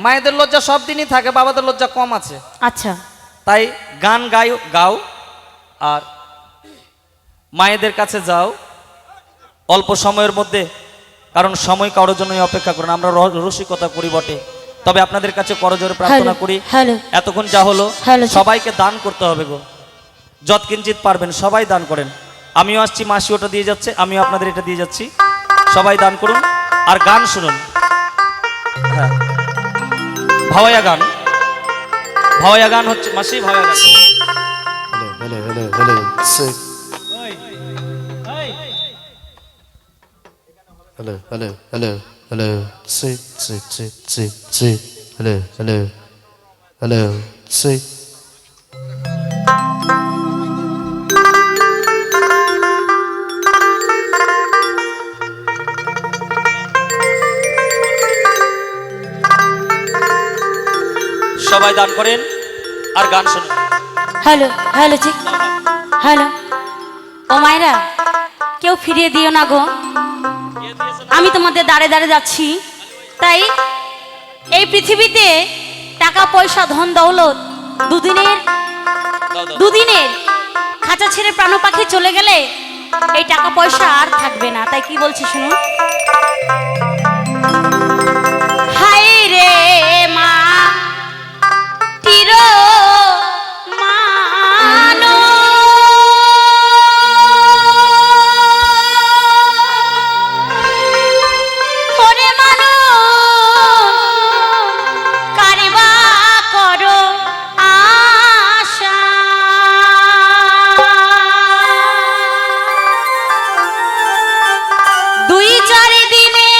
মায়েদের লজ্জা সব দিনই থাকে, বাবাদের লজ্জা কম আছে। আচ্ছা, তাই গান গাও আর মায়েদের কাছে যাও অল্প সময়ের মধ্যে, কারণ সময় কারোর জন্যই অপেক্ষা করেন। আমরা রসিকতা করি বটে, তবে আপনাদের কাছে করজোরে প্রার্থনা করি, এতক্ষণ যা হলো সবাইকে দান করতে হবে গো, যৎকিঞ্চিত পারবেন সবাই দান করেন। আমিও আসছি, মাসি ওটা দিয়ে যাচ্ছে, আমিও আপনাদের এটা দিয়ে যাচ্ছি, সবাই দান করুন আর গান শুনুন। হ্যাঁ, ভাওয়াইয়া গান হচ্ছে মাসি, ভাওয়াইয়া গান। Hello, hello, hello, sick. Hello, hello, hello, hello, sick, sick, sick, sick, sick. Hello, hello, hello, sick. সবাই দান করেন আর গান শুনুন। হ্যালো হ্যালো ঠিক, হ্যালো। ও মায়েরা, কেউ ফিরিয়ে দিও না গো, আমি তোমাদের দাঁড়ে দাঁড়ে যাচ্ছি। তাই এই পৃথিবীতে টাকা পয়সা ধন দৌলত দুদিনের খাঁচা ছেড়ে প্রাণ পাখি চলে গেলে এই টাকা পয়সা আর থাকবে না। তাই কি বলছি শুনুন। হায় রে মা টিরো মানো, ওরে মানো কারিবা করো আশা, দুই চারি দিনে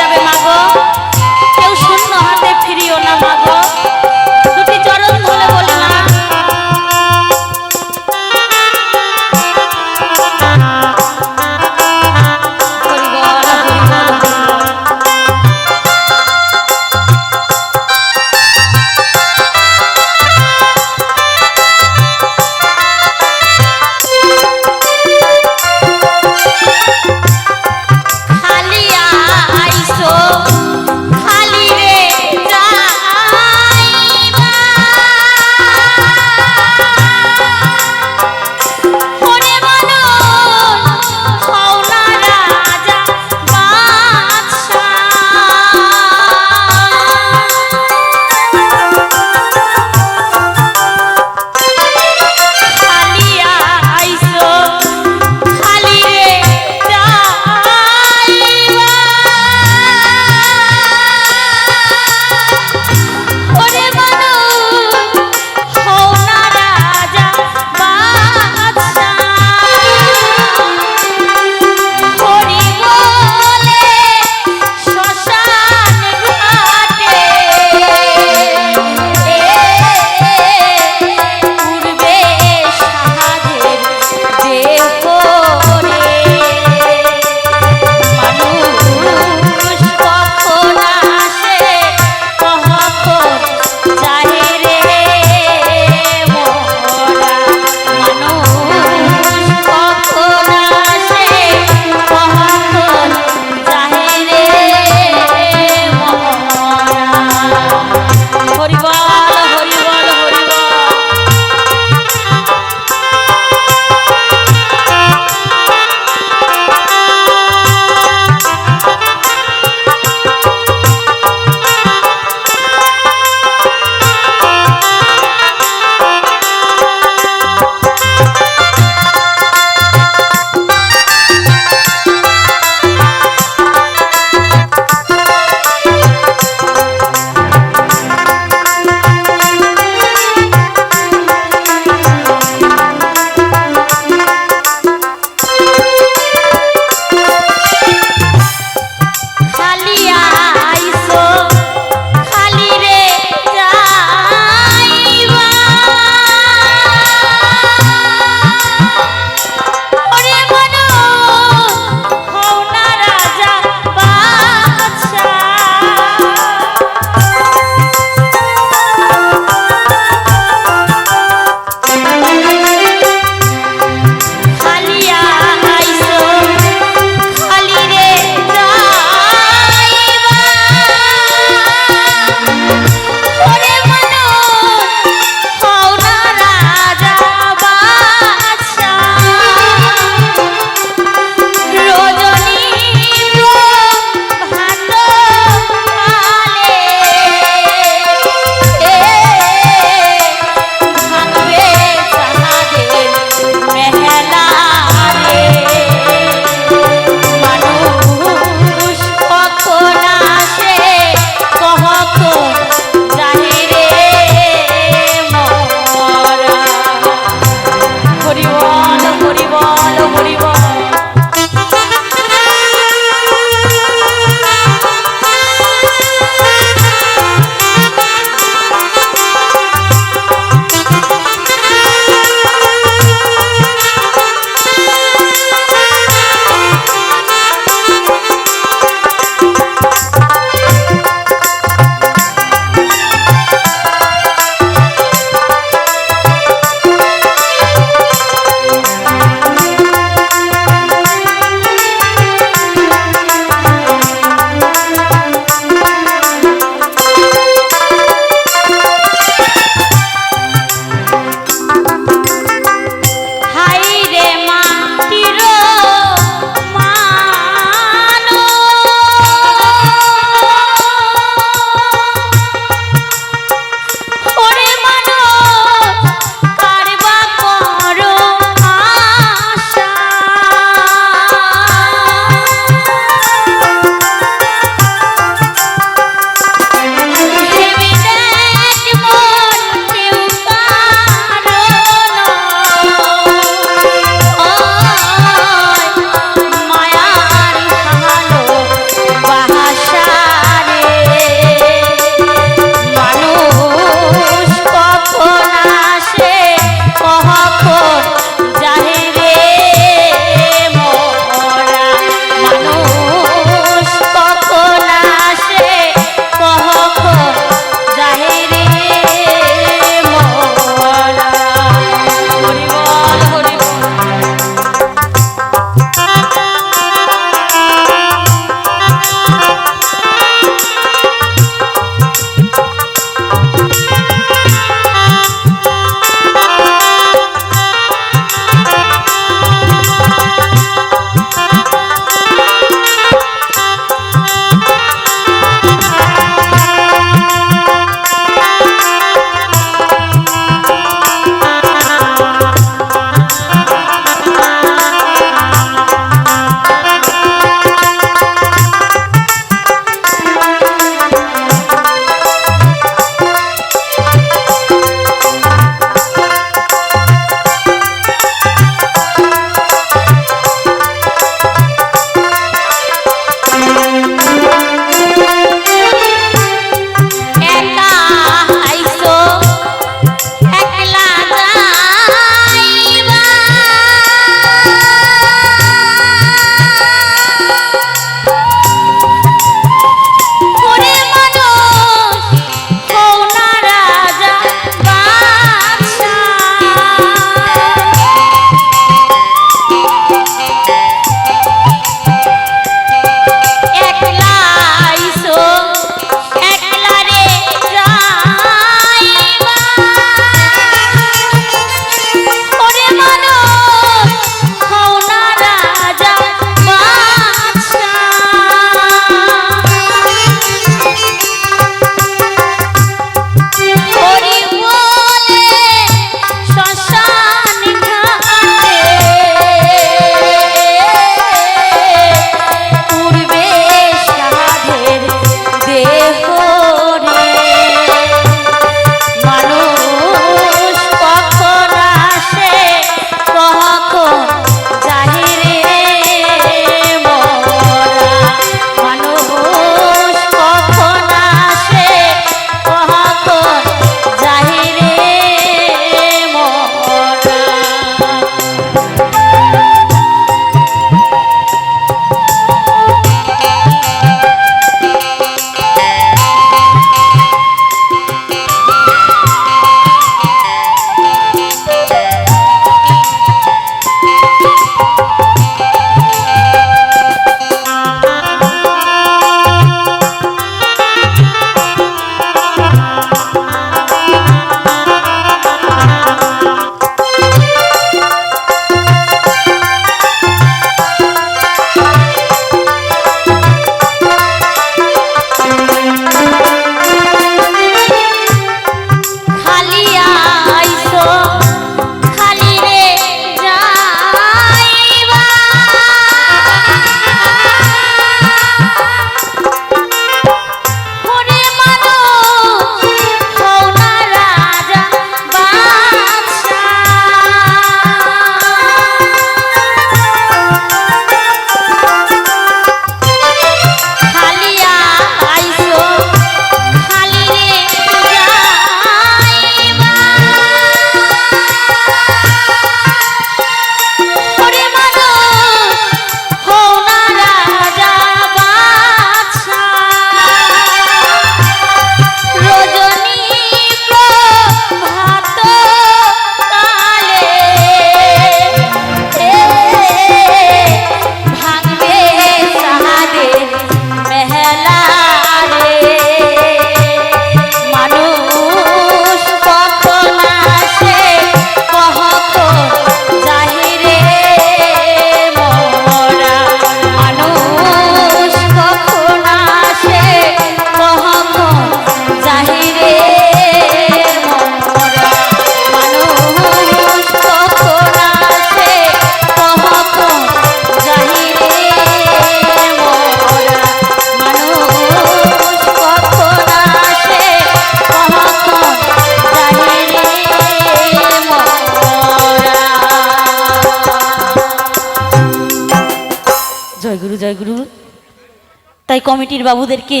কমিটির বাবুদেরকে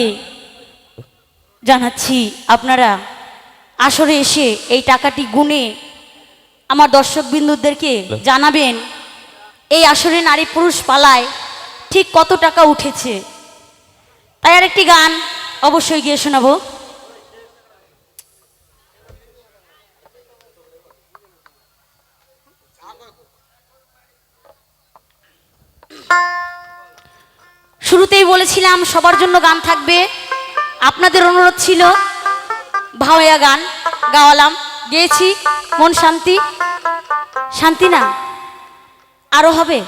জানাচ্ছি, আপনারা আসরে এসে এই টাকাটি গুনে আমার দর্শকবিন্দুদেরকে জানাবেন এই আসরে নারী পুরুষ পালায় ঠিক কত টাকা উঠেছে। তাই আর একটি গান অবশ্যই গিয়ে শোনাবো। শুরুতেই বলেছিলাম সবার জন্য গান থাকবে, আপনাদের অনুরোধ ছিল ভাওয়া গান গাওয়ালাম, গেয়েছি। মন শান্তি, শান্তি না আরো হবে?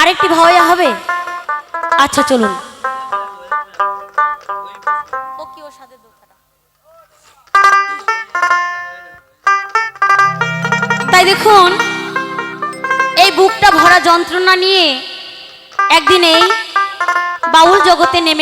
আরেকটি ভাওয়া হবে? আচ্ছা চলুন। তাই দেখুন, এই বুকটা ভরা যন্ত্রণা নিয়ে একদিন এই বাউল জগতে নেমে